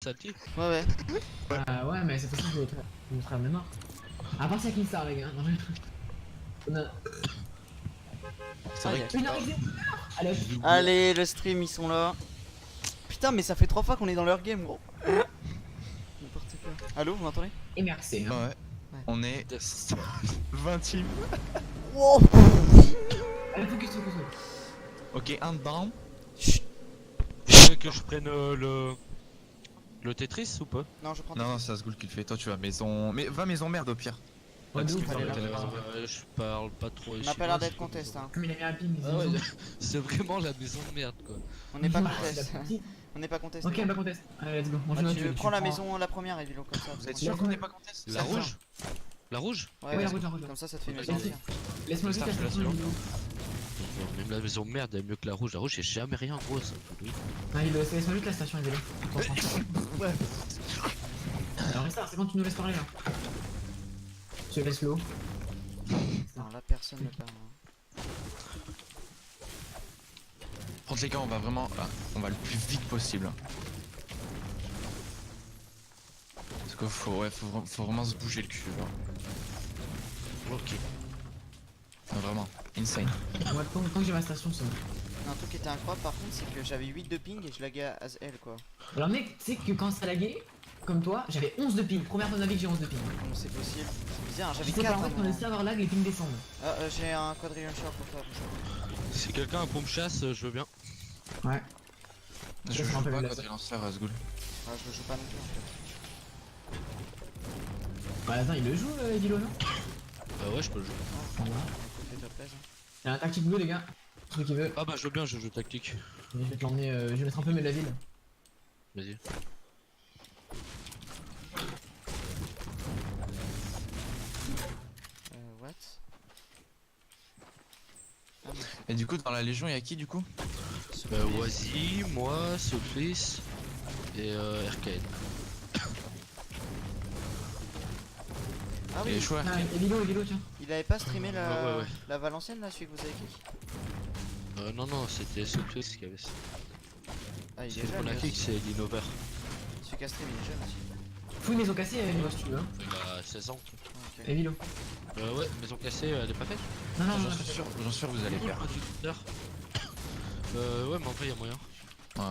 Salty? Ouais, ouais. Ouais, mais c'est possible que vous serez même mort. À part si y'a Kingstar, les gars. Non, C'est vrai que Une arrivée. Allez, hop. Allez, le stream, ils sont là. Putain, mais ça fait 3 fois qu'on est dans leur game, gros. N'importe quoi. Allô, vous m'entendez? Et merci. Hein. ouais. On est 20 teams. Wow. Allez, focus. Ok, un down. Chut. Tu veux que je prenne le Tetris ou pas? Non, je prends. Non, c'est Asgoul qui le fait. Toi, tu vas maison. Mais va maison merde au pire. Ouais, de Parce ouf, qu'il allez, parle là. au téléphone. Je parle pas trop. On a pas l'air d'être contest, hein. Comme il a mis un ping, Ah ouais, c'est vraiment la maison de merde quoi. On n'est pas Ah, contest. la petite. On n'est pas contest. Ok, bah contest. Allez, let's go. Moi, je Bah, note, tu prends la maison, la première, Evilo, comme ça. Vous êtes sûr qu'on n'est pas contest? La rouge? La rouge? Ouais, Ouais, ouais. la rouge. Comme ça te fait mieux Vas-y. sortir. Laisse-moi juste la Start, station. Même la maison merde elle est mieux que la rouge. La rouge c'est jamais rien gros ça. Non, il laisse-moi juste la station, il est là. Ouais. Alors, Restart, c'est quand tu nous laisses parler là. Je laisse l'eau. Non, là, personne ne parle. Contre les gars, on va vraiment. On va le plus vite possible. Parce qu'il faut vraiment se bouger le cul. Genre. Ok. Vraiment, insane. Moi, tant que j'ai ma station, c'est bon. Un truc qui était incroyable par contre, c'est que j'avais 8 de ping et je laguais à L quoi. Alors, mec, tu sais que quand ça laguait, comme toi, j'avais 11 de ping. Première fois de ma vie que j'ai 11 de ping. Comment c'est possible? C'est bizarre, Je j'avais sais 4 pas, en fait, quand le serveur lag, les pings descendent. Ah, j'ai un quadrillion short pour toi. Si quelqu'un a un pompe chasse, je veux bien. Ouais. Je Ça me joue rappelle pas la quand scène. il lanceur Asgoul. Ah, je le joue pas non plus en fait. Bah, attends, il le joue, Evilo, non? Ouais je peux le jouer. Ça va. Écoute, fais-toi plaisir. Il y a un tactique bleu, les gars. Celui qui veut. Ah bah je veux bien, je joue tactique. Je vais te l'emmener, je vais mettre un peu mieux de la ville. Vas-y. What? Ah, mais Et du coup, dans la Légion, il y a qui du coup? Wazi, moi, Sofris et Arcade. Ah Il est oui, chouette. Ah, Evilo, tiens. il avait pas streamé Ouais. la Valencienne là, celui que vous avez kick? Non, c'était Sofris qui avait ça. Ah, il est Celui jeune. qu'on a lui kick aussi. c'est l'Innover. Celui qui a stream, il est jeune aussi. Fouille maison cassée, Evilo, si tu veux. Hein. Il a 16 ans. Ok. Evilo. Ouais, maison cassée, elle est pas faite. Non, J'en suis sûr que vous allez perdre. Ouais, mais en vrai, y'a moyen. Ouais.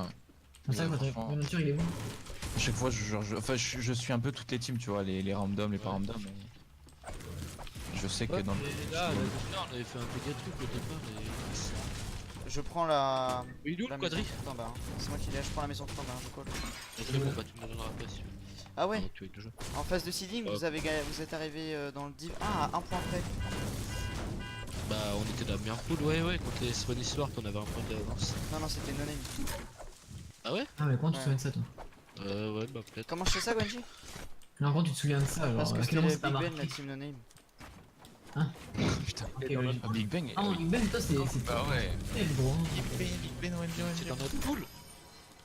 Comme ça, votre franchement. nature, il est bon. À chaque fois, je suis un peu toutes les teams, tu vois, les random, les pas random. Mais... Je sais que Ouais, dans le. mais là, on avait fait un peu de truc au départ. Je prends la. Mais il est où la le maison quadri? tout en bas. Hein. C'est moi qui l'ai, je prends la maison tout en bas, hein, je colle. Ok, bon, bah tu me donneras après si tu veux. Ah ouais, Pendant que tu es avec le jeu. en phase de seeding, Ouais. vous êtes arrivé dans le div. Ah, à un point près. Bah, on était de la meilleure poule, ouais, contre les Swanny Sword, on avait un point d'avance. Non, c'était no name. Ah ouais? Ah, mais comment tu te Ouais. souviens de ça, toi? Ouais, bah peut-être. Comment je fais ça, Gwenji? Non, comment tu te souviens de ça, genre, Parce que à c'était quel moment le ça t'a Big marqué? Ben, la team no name. Putain. Ok, ouais. Ah, Big Bang. Ah, non, Big Ben, toi, c'est Bah ouais. très gros. Hein. Big Ben, C'est dans notre poule?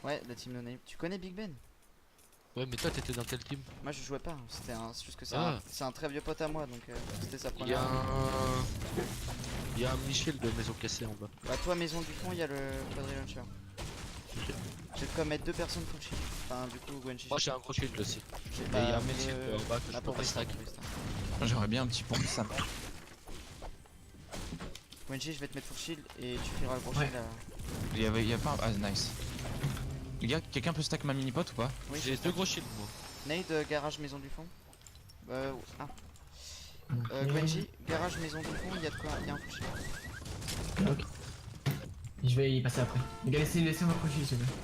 Ouais, la team no name. Tu connais Big Ben? Ouais, mais toi t'étais dans quel team? Moi je jouais pas, c'est juste que Ah. c'est un très vieux pote à moi donc c'était sa Il y première. a un. Il y a un Michel de maison cassée en bas. Bah toi maison du fond il y a le quadri launcher. Ok. Je vais te quoi mettre deux personnes full shield. Enfin du coup Gwenji. Moi j'ai un gros shield aussi. J'ai Et il y a un Michel en bas que je la peux pour pas Restart, stack. Restart. J'aimerais bien un petit pont ça. Gwenji je vais te mettre full shield et tu feras le gros Ouais. shield là. Il y a pas. Ah, nice. Les gars, quelqu'un peut stack ma mini pot ou pas? Oui, J'ai deux gros shields moi. Nade garage maison du fond. Ah. Ok. Gwenji, garage maison du fond, il y a de quoi, il y a un full shield. Ok. Je vais y passer après. Les gars, laissez-moi procher, s'il vous plaît.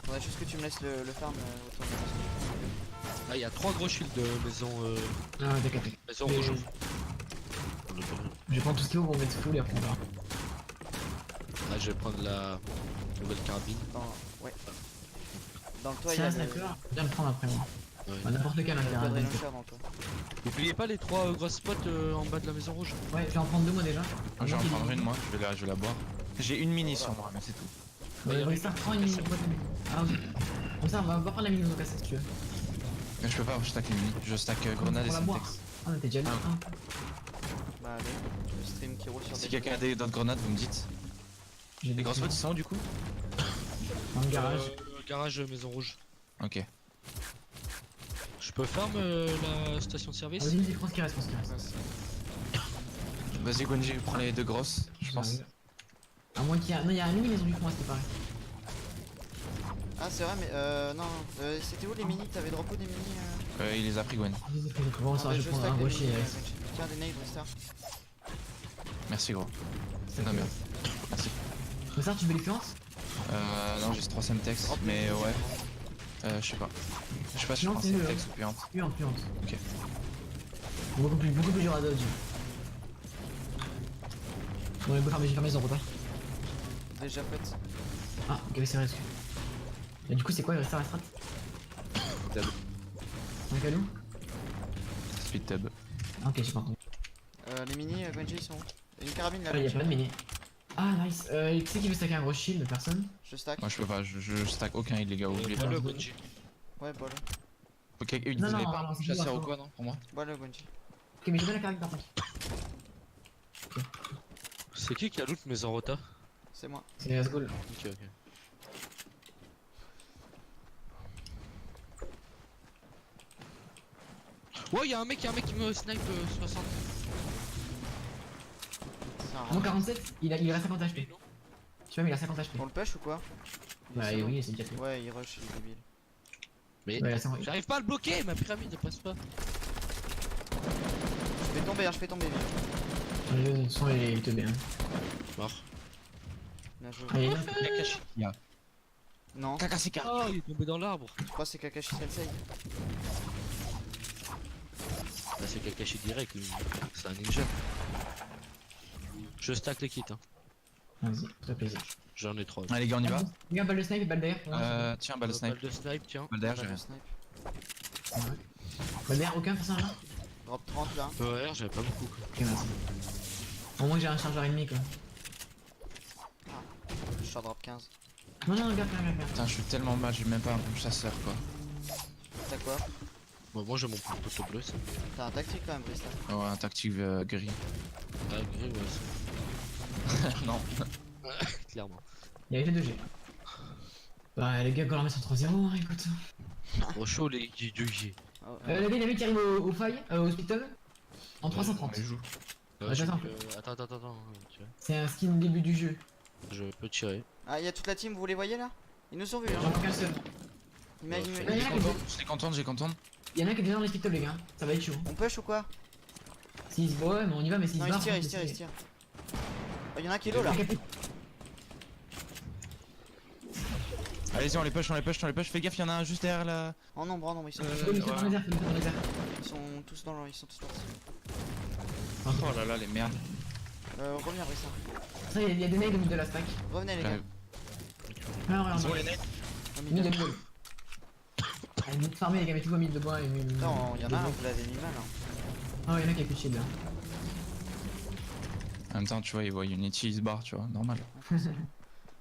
Faudrait juste que tu me laisses le farm autour de la maison du fond. Ah, il y a trois gros shields de maison, Ah, ouais, d'accord. maison Mais- rouge. Je vais prendre tout ce qu'il faut pour mettre full et après on verra. Là, je vais prendre la nouvelle carabine. Ouais. Dans le toit il y a Tiens, le d'accord. Viens me prendre après moi. Ouais. Bah, n'importe quel quadri intérêt. launcher dans le toit. N'oubliez pas les trois grosses spots en bas de la maison rouge. Ouais, je vais en prendre deux moi déjà. Je vais en prendre une moi, je vais la boire. J'ai une mini sur moi, mais c'est tout. Ouais, Restart, prends une mini. Ah, ok. Comme ça, on va prendre la mini maison cassée si tu veux. Mais je peux pas, je stack les mini. Je stack grenade et Pour la boire. syntex. Ah, mais t'es déjà là. Ah. Hein. Bah allez, le stream qui roule sur Si des quelqu'un a d'autres grenades, vous me dites. J'ai Les des grosses potes ils sont où du coup? dans le garage. Garage maison rouge. Ok. peux farm la station de service? Vas-y, vas-y, prends ce qui reste, prends ce qui reste. Vas-y, Gwenji, prends les deux grosses, je pense. J'arrive. À moins qu'il y a. Non, il y a un mini maison du fond à ce qui paraît. Ah c'est vrai mais non, c'était où les mini? T'avais drop où des mini Il les a pris, Gwen. Vas-y, bon, ça va, je vais prendre un stack des rocher. mini, tiens des nades Star. Merci, gros. Non, merde. Merci. Mais ça, tu veux l'expérience? Non, j'ai ce 3 Semtex, mais ouais. Je sais pas. Je sais pas si je Non, prends c'est mieux, Semtex ou puante. Puante, puante. Ok. Beaucoup plus dur à dodge. Bon, les j'ai fermé, ils ont retard. Déjà faite. Ah, ok, c'est vrai, excuse. Mais du coup, c'est quoi, il reste à la strat? Un calou? Speed tub. Ah, ok, j'ai pas entendu. Les mini Gwenji ils sont où? Il y a une carabine là. Ah, il y a pas de mini. Ah, nice. Qui c'est qui veut stacker un gros shield? Personne? Je stack. Moi, je peux pas, je stack aucun heal, les gars, oubliez pas. Voilà le Bungie. Ouais bol. Ok, Non, non, utilisez pas non, c'est chasseur bon, ou quoi, non, pour moi? Bol Gwenji. Ok, mais j'ai pas la carte par contre. C'est qui a loot mes Enrota? C'est moi. C'est les Asgul. Ok, ok. Ouais, y'a un mec qui me snipe 60. Ça Mon 47, il a 50 HP. Tu vois, mais il a 50 HP. On le pêche ou quoi? Bah, oui, c'est déjà fait. Ouais il rush il est débile. Mais Ouais, il a 50. j'arrive pas à le bloquer, ma pyramide ne passe pas. Je fais tomber vite. De toute façon, il te bien. Mort. Bien joué. Allez, Kakashi. Non, Kakashika. Oh, il est tombé dans l'arbre. je crois que c'est Kakashi Sensei. Là, c'est Kakashi direct, lui. C'est un ninja. Je stack les kits, hein. vas-y, très plaisir. J'en ai 3. Allez, les gars, on y va. Regarde, balle de snipe et balle derrière. Tiens, balle snipe. Balle de snipe, tiens. Balle derrière, Pas j'ai de rien. snipe. Balle derrière, aucun personne là? Drop 30 là. POR, j'avais pas beaucoup. Ok, merci. Au moins que j'ai un chargeur ennemi quoi. Je suis drop 15. Non, non, regarde. Putain, je suis tellement mal, j'ai même pas un chasseur, quoi. T'as quoi? Bon, moi j'ai mon poteau bleu, ça. T'as un tactique quand même Brista. Ouais, un tactique gris. Ah, gris, ouais, Non. c'est clairement. Il y avait les 2G. Bah, les gars, quand on met sur 3-0, hein, écoute. Bon, chaud, les GG. Oh, Le gars, il y avait qui arrive au faille, au hospital en 330. Mais joue. Attends. Attends, tu vois. C'est un skin début du jeu. Je peux tirer. Ah y'a toute la team, vous les voyez là? Ils nous ont vus J'en hein. manque un seul. Imagine. Ouais, ouais. J'ai content. Il y en a qui est déjà dans les hospitals, les gars. Ça va être chaud. On push ou quoi? S'ils se ouais, mais on y va, mais s'ils Non se il barrent. se tire, il se tire. Oh, y'en a un qui est low là. Allez-y, on les push. Fais gaffe, y'en a un juste derrière la. En ombre, ils sont Fais le dans les airs, fais le dans les airs. Ils sont tous dans le... Ils sont tous partis. Oh là là, les merdes. Reviens Brista. Ça, il y a des nades au milieu de la stack. Revenez les gars. J'arrive. Ah, regarde. Ils ont les nets. Au Mid milieu. de boule. Ah, mid farmé, les gars, mais tout va mid de bois et mid. Non, y'en a un, vous l'avez mis mal hein. Ah, y'en a qui a plus de shield là. En même temps, tu vois, ils voient Unity, ils se barrent, tu vois, normal.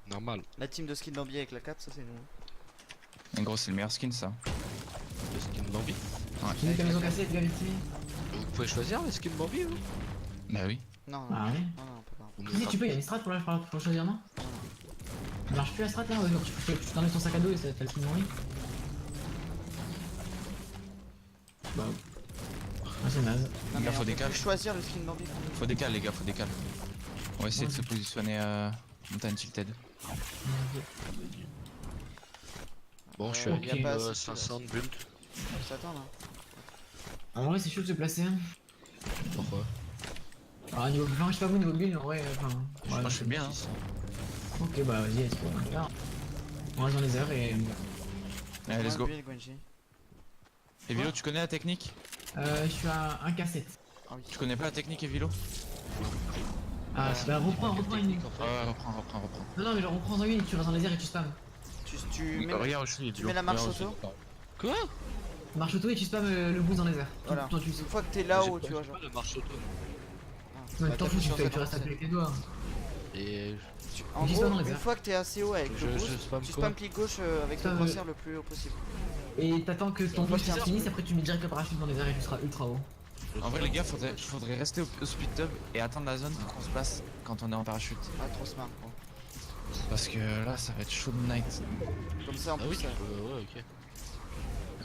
Normal. La team de skin Bambi avec la cape, ça c'est nous. En gros, c'est le meilleur skin, ça. Le skin Bambi. J'ai vu ta maison cassée, les gars, vite. Vous pouvez choisir le skin Bambi, vous? Bah oui. Non, non, Ah ouais. on peut pas. Si tu peux, il y a une strat pour choisir, non? Ça marche plus la strat là, genre, tu t'enlèves ton sac à dos et ça fait le skin en ligne. Bah. Ah, c'est naze. Non, Les gars, mais faut on des peut cales. plus choisir le skin Bambi pour nous. Faut décaler, les gars, faut décaler. On va essayer de se positionner montagne tilted. Bon, je suis y a à pas niveau assez de 500 de build. On s'attend là. En vrai, c'est chaud de se placer. Hein. Pourquoi? Alors, niveau, enfin, je sais pas vous, niveau build, en vrai, enfin. Moi, je suis bien. Hein. Ok, bah vas-y, let's go. On reste dans les airs et. Allez, let's go. Gwenji. Et Vilo, tu connais la technique? Je suis à 1K7. Ah oui. Tu connais pas la technique, Evilo? Ah, bah reprends une. Technique, en fait. Ouais, reprends. Non, mais genre reprends une, tu restes dans les airs et tu spams. Tu mets, Regarde, je suis tu mets la marche auto. Quoi? Marche auto et tu spams le boost dans les airs. Voilà. Toi, tu Une fois que t'es là-haut, J'ai tu pas- vois j'ai genre. pas de marche auto. Ouais, Bah, t'en t'as fous, plus tu chance restes d'avancer. avec les doigts. Et En J'y gros, spam dans les une airs. fois que t'es assez haut avec Je- le je boost, spam tu quoi spam clic gauche avec le Ça, crosshair le plus haut possible. Et t'attends que ton Moi, boost je tiens. finisse, après tu mets direct le parachute dans les airs et tu seras ultra haut. En vrai, les gars, faudrait rester au speed tub et attendre la zone pour qu'on se place quand on est en parachute. Ah, trop smart. Gros. Parce que là, ça va être chaud de night. Comme ça en Ah oui, plus. ouais, ok.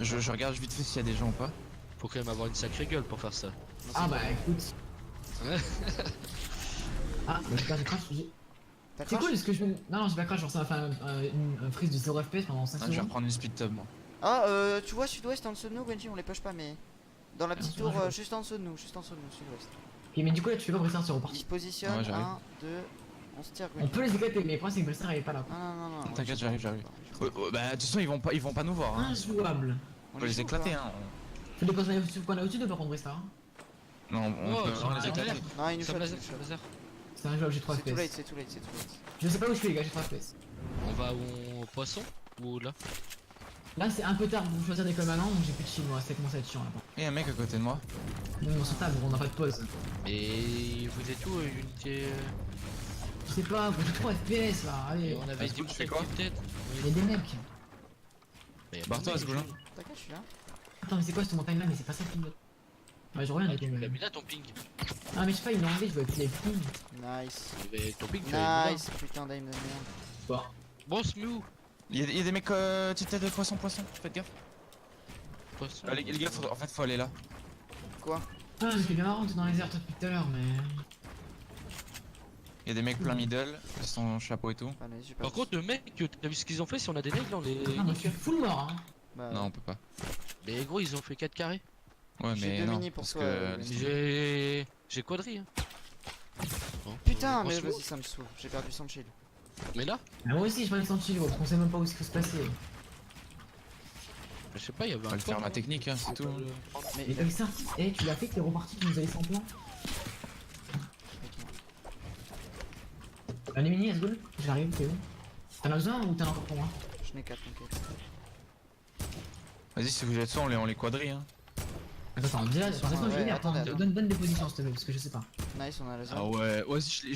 Je regarde vite fait s'il y a des gens ou pas. Faut quand même avoir une sacrée gueule pour faire ça. Ah bah écoute. Ouais. Ah, mais putain, j'ai crash. T'as C'est crash cool ce que je fais. Non, j'ai pas crash, genre ça m'a fait une freeze de 0 FPS pendant 5 Ah, je vais secondes. reprendre une speed tub moi. Ah, tu vois sud-ouest en dessous de nous, Genji, on les push pas, mais. Dans la petite Ah, tour je vois. juste en dessous de nous, sud-ouest. Ok, mais du coup là tu fais pas Bristar, c'est Ils reparti. se positionnent, Ouais, j'arrive. 1, 2, on se tire, On Genji. peut les éclater, mais le problème c'est que Bristar il est pas là. Non. T'inquiète, ouais, j'arrive. Bah de toute façon ils vont pas nous voir. Hein. Injouable. On peut les éclater hein. Fais des qu'on a au-dessus de par contre Bristar. Hein. Non, on Oh, peut ça vraiment va, les éclater. Non, il nous Ça shot, me il laser, nous ça shot. me laser. C'est injouable, j'ai 3 C'est too late, FPS. c'est too late. Je sais pas où je suis les gars, j'ai 3 FPS. On va au poisson ou là? Là c'est un peu tard pour choisir des cols maintenant, donc j'ai plus de shield moi, ça commence à être chiant là. Et un mec à côté de moi. Nous on se table, on a pas de pause. Et vous êtes où unité? Je sais pas, j'ai 3 FPS là, allez. On avait Asgoul, dit tu fais quoi peut-être. Il y a des mecs. Mais y a Barre-toi pas de Asgoul. mec. T'inquiète, je suis là. Attends, mais c'est quoi cette montagne là? Mais c'est pas ça qui me. Ouais, je reviens avec Tu l'as les. mis là ton ping. Ah, mais je sais pas, il m'a enlevé, je vois plus les pings. Nice. Mais ton ping tu l'as mis là. Nice, putain d'aim de merde. Bon. Bon Smooth. Il y a des mecs petite tête de poisson, faites gaffe. Poisson. Les gars, en fait faut aller là. Quoi? Ah, c'est bien marrant, t'es dans les airs toi depuis tout à l'heure, mais. Il y a des mecs plein middle, sans chapeau et tout. Ah, mais j'ai pas. Par contre le mec, t'as vu ce qu'ils ont fait si on a des nades là on les Ah, moi je suis full mort, hein. Bah, Non on peut pas. Mais gros ils ont fait 4 carrés. Ouais J'ai mais deux non, mini pour parce toi, que... J'ai quadri hein. Bon, Putain, bon, mais c'est vas-y, bon. ça me saoule. J'ai perdu 100 shield. Mais là, Ah, moi aussi, je m'en ai senti gros, on sait même pas où ce qui se passer. je sais pas, il y avait On un va le faire port, ma hein. technique hein, c'est tout. Mais Et il a. comme ça, eh, tu l'as fait que t'es reparti, tu nous avais 100 points. Un mini, Asgoul, j'arrive, t'es où? T'en as besoin ou t'en as encore pour moi? Je n'ai 4, t'inquiète. Vas-y si vous êtes ça on les quadrille hein. Attends, déjà, laisse-moi ouais, je vais attendez, attends, attends. donne des positions s'il te plaît, parce que je sais pas. Nice, on a la zone. Ah ouais, vas-y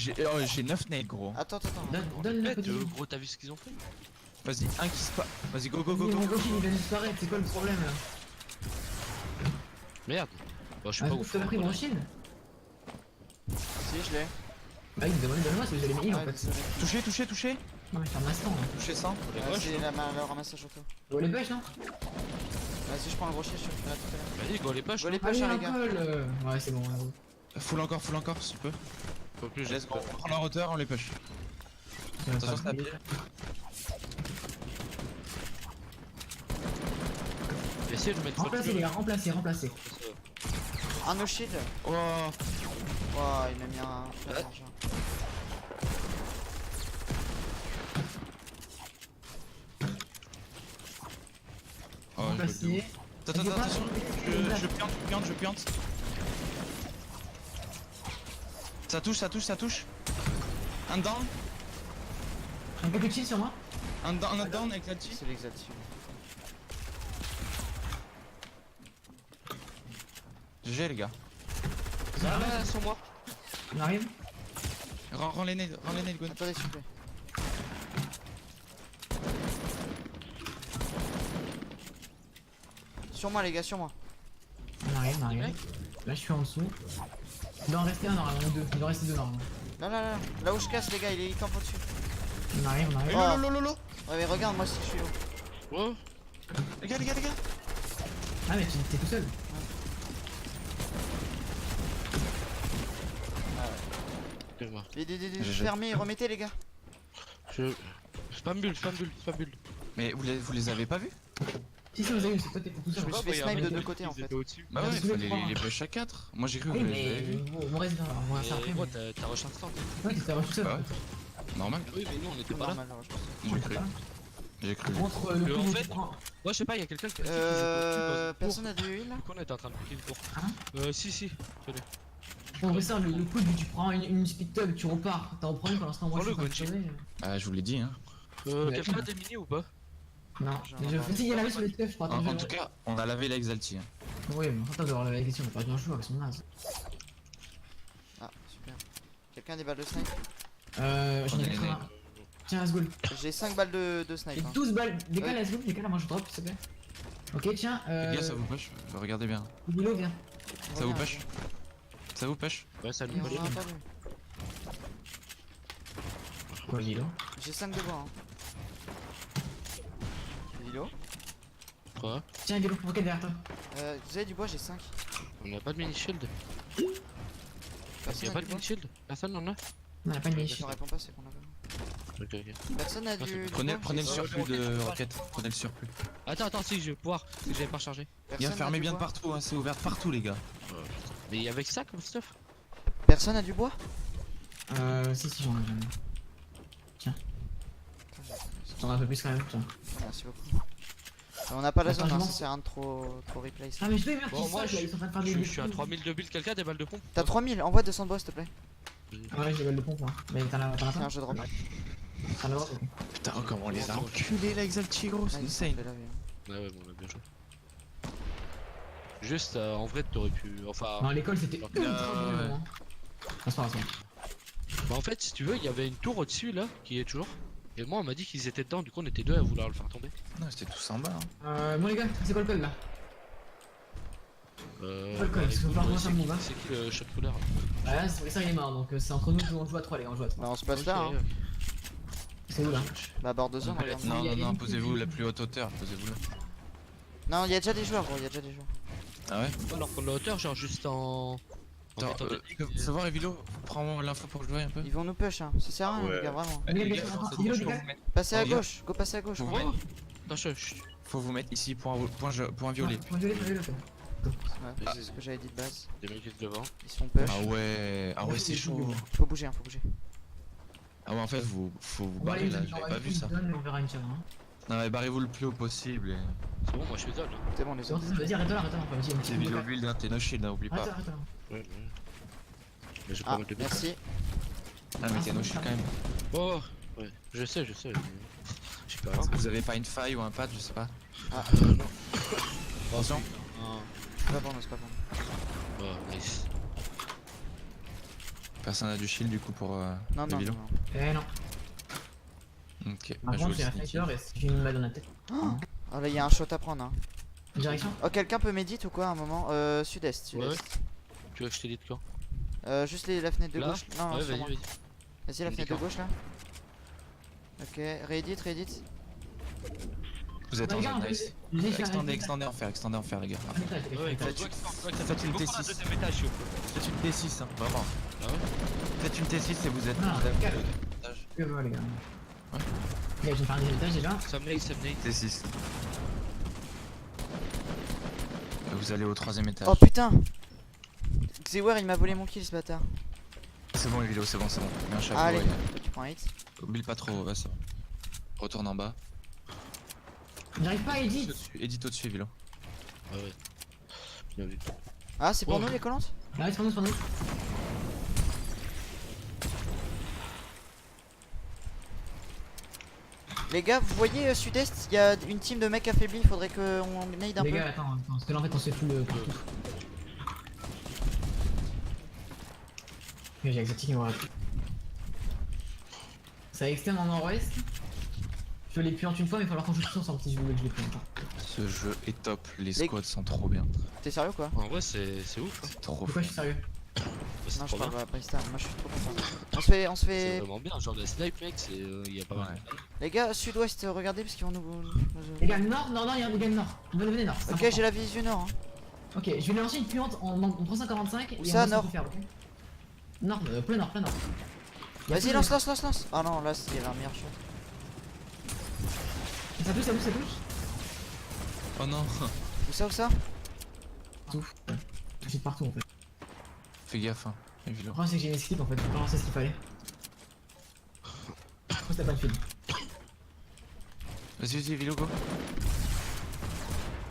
j'ai 9 nades gros. Attends. Donne la Bête, position. gros, t'as vu ce qu'ils ont fait? Vas-y, un qui se passe. Vas-y go go go Vas-y, go. mon gaucher il vient de disparaître, c'est quoi le problème là? Merde. Bon, je sais Ah, pas où tu as pris mon shield? Si, je l'ai. Bah, il me demande de moi si vous avez mis heal en Ouais, fait. désolé. Touché. Non, mais je ferme l'instant. Hein. Touché 100. C'est le ramassage auto. Go les bush, non? Vas-y, je prends le brochet, je suis là tout à l'heure. Vas-y, go les poches. Go les Allez, push, hein, un les gars. call Ouais, c'est bon, là. Full encore si tu peux. Faut plus, Let's go, on prend la hauteur, on les push. Attention snap. Essayez de mettre Remplacez les gars, remplacez. Un no shield. Oh. Oh, il m'a mis un. Ouais. Oh je veux de ouf. Remplacez. Attends, attention, je piante. Ça touche. Un down, Un peu de chill sur moi. un down avec la G. C'est l'exaltation. GG les gars. Ah, sur moi. On arrive. Rends les nades, Gwen. Attendez, s'il vous plaît. Sur moi, les gars, sur moi. On arrive. Là, je suis en dessous. Il doit en rester un normalement, ou deux. Il doit en rester deux normalement. Là où je casse, les gars, il campe au-dessus. On arrive. Oh. Lolo. Ouais, mais regarde, moi aussi, je suis haut. Oh. Les gars. Ah, mais t'es tout seul. Excuse-moi. Les fermez, remettez, les gars. Je. Spam bulle. Mais vous les avez pas vus? Si, vous avez eu, c'est toi, t'es tout seul. Je me suis fait snipe de deux côtés en fait. Bah ouais, il fallait les push à 4. Moi j'ai cru que Oui, vous les avez mais vus. on reste dans. On va faire après. Gros, t'as rush instant. Ouais, t'étais tout seul. Ouais. Normal, Oui, mais nous on était pas là. Normal, alors, je pense. j'ai cru. Contre le en coup fait- du prends. Moi, je sais pas, y'a quelqu'un qui. Personne a de heal. Du coup, on était en train de piquer le cours. Hein Si. Tenez. On fait ça, le coup tu prends une speed tub, tu repars. T'en reprends une pour l'instant, moi je Prends-le, suis en train de Gonchi. sauver. Ah je vous l'ai dit hein. Quelqu'un a des mini ou pas? Non, mais je si, il y en avait sur les teufs, je crois. En Attends, tout cas, on a lavé l'exalti. Hein. Oui, mais attends d'avoir la question, on a pas bien joué avec son naze. Ah, super. Quelqu'un a des balles de snipe? J'en ai les 80. nades. Tiens, Asgoul. J'ai 5 balles de J'ai snipe. Hein. 12 balles. Décale, Asgoul, décale, moi je drop, s'il te plaît. Ok, tiens, Les gars, ça vous push. Regardez bien. Lilo, viens. Ça vous Regarde. push. Ça vous push. Ouais, ça Et nous on collait. a entendu. Quoi, Lilo? J'ai 5 de bois. Hein. Lilo? Quoi? Tiens, Guélo, roquette derrière toi. Vous avez du bois, j'ai 5. On a pas de mini shield. Personne Y'a a pas du de bois. mini shield. Personne en a. On a pas de mini Si on répond pas, c'est qu'on a pas. Ok, ok. Personne a Ah, du. c'est du Prenez, bois, prenez le j'ai- surplus de roquettes. Prenez le surplus. Attends, si je vais pouvoir. Si j'avais pas rechargé. Bien, Personne a fermez du bien de bois. partout, hein, c'est ouvert de partout, les gars. Mais y'a avec ça comme stuff. Personne a du bois. Si, j'en ai. Tiens. T'en as un peu plus quand même, tiens. Merci beaucoup. On n'a pas la Attends, zone, je hein, monte. ça sert à rien de trop replay. Ah, mais je vais, merde, Bon, qui moi, saute là, ils sont en train de faire des. Je suis à 3000 de build, quelqu'un a des balles de pompe. T'as 3000, envoie 200 de bois s'il te plaît. Ah, ouais, j'ai des balles de pompe, moi. Mais t'en as Tiens, pas je drop. T'en as pas, ok. Putain, comment on les a Bon, enculés là, Exaltigro, c'est Ah, ils sont insane. fait laver, hein. Ouais, bon, on a bien joué. Juste, en vrai, t'aurais pu. Enfin. Non, l'école c'était ultra ouais. brûlant, hein. Ah, c'est pas grave. Bah en fait, si tu veux, il y avait une tour au-dessus là, qui est toujours. Et moi, on m'a dit qu'ils étaient dedans, du coup, on était deux à vouloir le faire tomber. Non, c'était tous en bas. Bon, les gars, c'est quoi le code là? Euh. Pas le code, parce que faut pas écoute, revoir ça, c'est mon qui- gars. c'est qui le shot cooler? Ouais, c'est ça, il est mort donc c'est entre nous, on joue à 3, les gars, on joue à 3. Bah, on se passe là, hein. Ok, C'est où là? Bah, bord de zone, Ouais, regarde. Il y a Non, une- posez-vous la plus haute hauteur, posez-vous là. Non, il y a déjà des joueurs, gros, il y a déjà des joueurs. Ah ouais? Alors prendre la hauteur, genre juste en. Attends, mettant des pics, faut voir, Evilo, prends l'info pour que je voie un peu. Ils vont nous push, hein. Ça sert à rien, Ouais. les gars, vraiment. Les Les gars, gars, attends, c'est Guido, bon, les faut gars. vous mettre- Passez à Les gars. gauche, go passer à gauche. Vous gros. Oh Attends, chut. Faut vous mettre ici, point violet. Point violet, point violet, ok. Ouais, c'est ce que j'avais dit de base. Des mecs qui se devant. Ils se font push. Ah ouais, c'est chaud. Faut bouger, hein, faut bouger. Ah ouais, en fait, faut vous On va barrer aller, là, on j'avais va pas aller vu ça. une zone, mais on verra une seule, hein. Non, mais barrez-vous le plus haut possible. Et... C'est bon, moi je suis zone. C'est bon, les C'est bon, autres. c'est ça, vas-y, arrête là, enfin, vas-y, C'est Evilo build, hein, t'es no shield, hein, oublie Arrête pas. là, arrête là. Ouais, ouais. Mais j'ai pas Ah, mal de build. merci. Ah, mais t'es no shield quand même. Oh, ouais, je sais. J'ai pas rien. Vous avez pas une faille ou un pad, je sais pas. Non. Attention. Ah, C'est pas bon, c'est pas bon. oh, nice. Personne a du shield du coup pour Non, non, Evilo. non. Eh non. Ok, Par bah contre, je j'ai un sneaky. sniper et j'ai une balle dans la tête. Ah, là, il y a un shot à prendre, hein. Direction? Oh, quelqu'un peut médite ou quoi à un moment sud-est, sud-est. Ouais. Tu veux que je t'ai dit de quand? Juste la fenêtre de Là gauche. Non, non, Ouais, sur vas-y, moi. vas-y. Vas-y, la fenêtre de gauche là. Ok, réédite. Vous êtes en Regarde, zone, nice. vas-y, Extendez en fer les gars. Ouais, il faut Faites que ça faites une beaucoup T6. à deuxième étage, s'il vous plaît. Faites une T6, hein, vraiment. Ah ouais? Faites une T6 et vous êtes. Non, vous avez- calme. Que va, les gars. Ouais. Les gars, je vais faire un deuxième étage déjà. Ça me nade. T6. Et vous allez au troisième étage. Oh putain! Xewer il m'a volé mon kill ce bâtard. C'est bon, Evilo, c'est bon. Mets un chapeau. Allez, ouais. toi, tu prends un hit. Oublie pas trop, ouais, ça. Retourne en bas. J'arrive pas à edit. Edit au-dessus, Evilo. Ah ouais. Bien vu. Ah, c'est pour Oh. nous les collantes? Là, c'est pour nous. Les gars, vous voyez sud-est, il y a une team de mecs affaiblis, faudrait qu'on nade un Les peu. gars, attends, parce que là en fait on se fait full partout. Ok, j'ai exotique, il me reste. Ça externe en nord-ouest. Je l'ai puante une fois, mais il va falloir qu'on joue tous ensemble si je voulais que je l'ai puante. Ce jeu est top, les Les- squads sont trop bien. T'es sérieux quoi? En vrai, c'est ouf. Hein. C'est trop Pourquoi fun. je suis sérieux? C'est Non, je trop parle bien. pas à Brista, moi je suis trop content. On se C'est fait. vraiment bien, genre la snipe, mec, c'est. Y a pas mal. Les gars, sud-ouest, regardez parce qu'ils vont nous. Les gars, nord, il y a des gars nord. Venez nord. c'est Ok, important. j'ai la vision nord. Hein. Ok, je vais lui lancer une puante en 345 et Où on ça, va nord se faire, ok? Nord, plein nord. Il y a Vas-y, tout lance, le- lance. Ah non, là c'est la meilleure shot. Ça touche. Oh non, Où ça? Tout. Je suis partout en fait. fais gaffe, hein, Le Evilo. problème c'est que j'ai mes skips en fait, j'ai pas lancé ce qu'il fallait. Pourquoi t'as pas de fil? Vas-y, Evilo, go.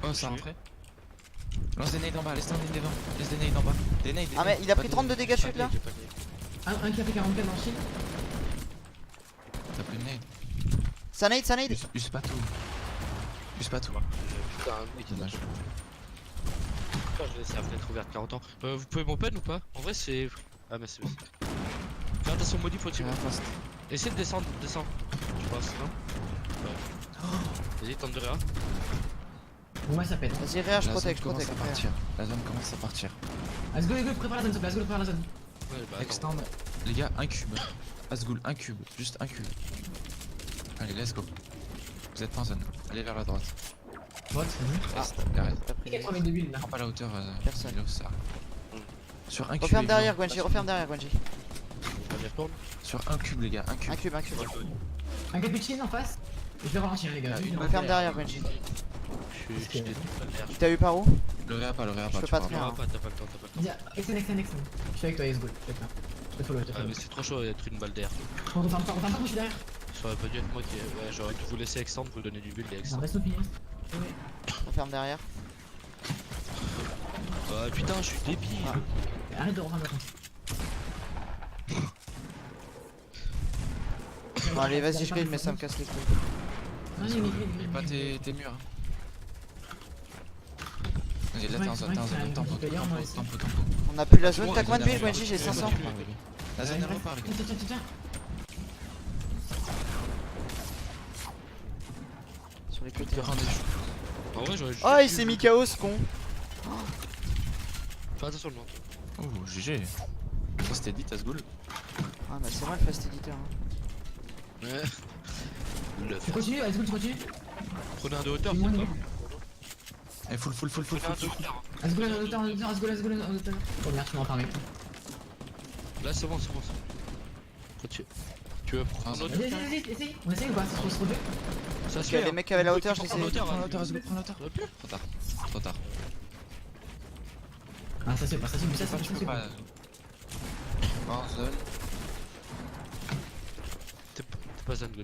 Oh, ça rentré. Lance des nades en bas, laisse des nades laisse des nades en bas. Des nades, des Ah, mais nades, il a pas pris de- 32 dégâts de chute là? J'ai pas de nade. Un qui a fait 44 dans le shield. T'as plus de nades. Ça nade. Use pas tout. Use pas tout. Putain, mec, Dommage. Putain, je laisse la fenêtre ouverte 40 ans. Vous pouvez m'open ou pas? En vrai, c'est. Ah, mais c'est. Fais attention, maudit, faut tirer. Essaye de descendre, descends. Tu passes, non? Ouais. Vas-y, tente de réa. Bon, ouais, ça pète. Vas-y, réa, je La zone protège. commence à partir. La zone commence à partir. Let's go, prépare la zone, s'il te plaît, let's go, prépare la zone. Ouais, bah, attends. Extend. Les gars, un cube. Asgoul, un cube. Juste un cube. Allez, let's go. Vous êtes pas en zone. Allez vers la droite. Droite, vas-y. Est, carré. T'as pris Qui a 3 mètres de build là? Prends pas la hauteur. Personne. Milo, ça. Sur un cube. Referme les derrière, gars. Gwenji, referme derrière, Gwenji. On y retourne. Sur un cube, les gars, un cube. Un cube, un cube. Un capuchin en face. Je vais ralentir les gars. Referme derrière, Gwenji. Je suis détruit par l'air. T'as eu par où? Le réa pas, le réa Je pas. peux tu pas pourras te faire. Non, pas, t'as pas le temps, t'as pas le temps. Vas-y, Extend. Je suis avec toi, let's go. Je te follow, je te Ah, follow. mais c'est trop chaud d'être une balle d'air. On referme pas, moi je suis derrière. Ça aurait pas dû être moi qui. Ouais, j'aurais dû vous laisser extendre pour donner du build et Non, extendre. reste au finir. Referme derrière. Ah putain, je suis débile. Ah. Arrête de refermer la compte. Bon, allez, vas-y, je grille, mais ça me casse les couilles. Mets pas tes murs. hein. Vas-y, là, Ouais, t'es c'est en vrai que c'est un tempo, bon player, moi aussi. tempo. On a plus la zone, t'as combien de build, Gwenji? J'ai 500. La zone, elle repart, les gars. Tiens. Sur les côtés. En vrai, j'aurais juste. Oh, il s'est mis KO ce con. Fais attention le nom. Oh, GG. Ça, c'était dit, t'as ce goal. Ah, bah c'est moi le fast editor. Hein. Ouais. Le Tu continues, let's go, tu continues. Prenez un de hauteur, C'est moins c'est nul. pas. Eh, full. Prenez un de hauteur. Let's go, let's go. Oh merde, tu m'en parles mec. Là, c'est bon, c'est bon. Continue. Tu veux prendre l'autre? Vas-y, essaye. On essaye ou pas? C'est trop dur. Ça se Ok, les mecs qui avaient la hauteur, je les Prends ai. l'auteur, Prends hein. l'auteur, prends l'auteur. Trop tard. Trop tard. Ah, ça c'est pas, ça c'est ça, Tu peux c'est pas. En zone. T'es pas un gun,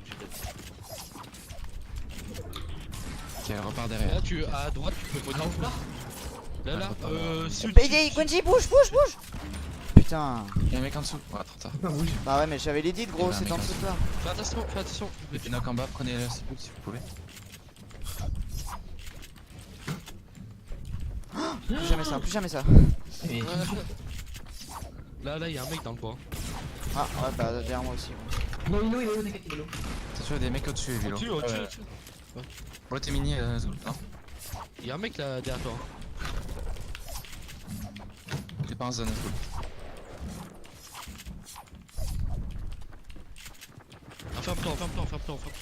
Ok, elle repart derrière. Là, tu à droite, tu peux modifier. Là, sud. Gwenji, bouge. Putain. Y'a un mec en dessous. Ouais, trop tard. Pas bouge. Bah ouais, mais j'avais les dits, gros, Eh ben, c'est en mec, dessous de toi. Fais attention. Et puis knock en bas, prenez le cible si vous pouvez. Plus jamais ça. Mais Là, y'a un mec dans le bois. Ah, ouais, bah derrière moi aussi. il est où, t'inquiète, il est où. Attention, y'a des mecs au-dessus, Vilo. Au-dessus. Ouais, t'es mini, non? Y'a un mec là derrière toi. T'es pas en zone, cool. Enferme-toi.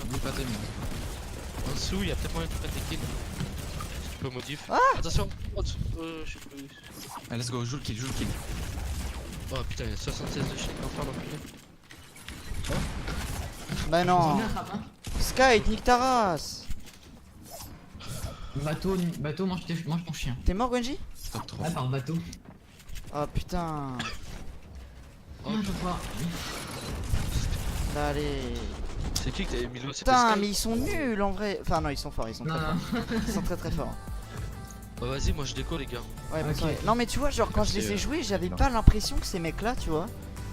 Oublie pas tes murs. En dessous, y'a peut-être moyen de faire des kills. Si tu peux modif. Attention. Je sais plus. Allez, let's go, joue le kill. Oh putain, y'a 76 de shit. Enfin, l'enculé. Bah non. Sky, nique ta race. Bateau, mange ton chien. T'es mort, Gwenji? Top 3. Ah, par bateau. Oh putain. Oh, je crois. Bah allez. C'est qui que t'avais mis l'eau? Putain, mais ils sont nuls en vrai. Enfin, non, ils sont forts, ils sont très Non, forts. Ils sont très forts. Bah vas-y, moi je déco les gars. Ouais, bah, Ok. c'est vrai. Non, mais tu vois, genre quand je les ai joués, j'avais pas l'impression que ces mecs là, tu vois.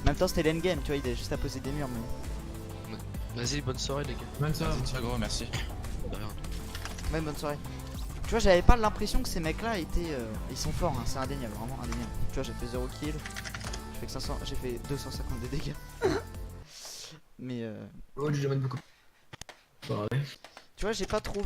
En même temps, c'était l'endgame, tu vois, il est juste à poser des murs. Mais... Vas-y, bonne soirée les gars. Bonne soirée. Vas-y, tiens, gros, merci. De rien. Ouais, bonne soirée. Tu vois, j'avais pas l'impression que ces mecs là étaient. Ils sont forts, hein, c'est indéniable, vraiment indéniable. Tu vois, j'ai fait 0 kill. J'ai fait 250 de dégâts. Mais Oh, je demande beaucoup. Bah ouais. tu vois, j'ai pas trouvé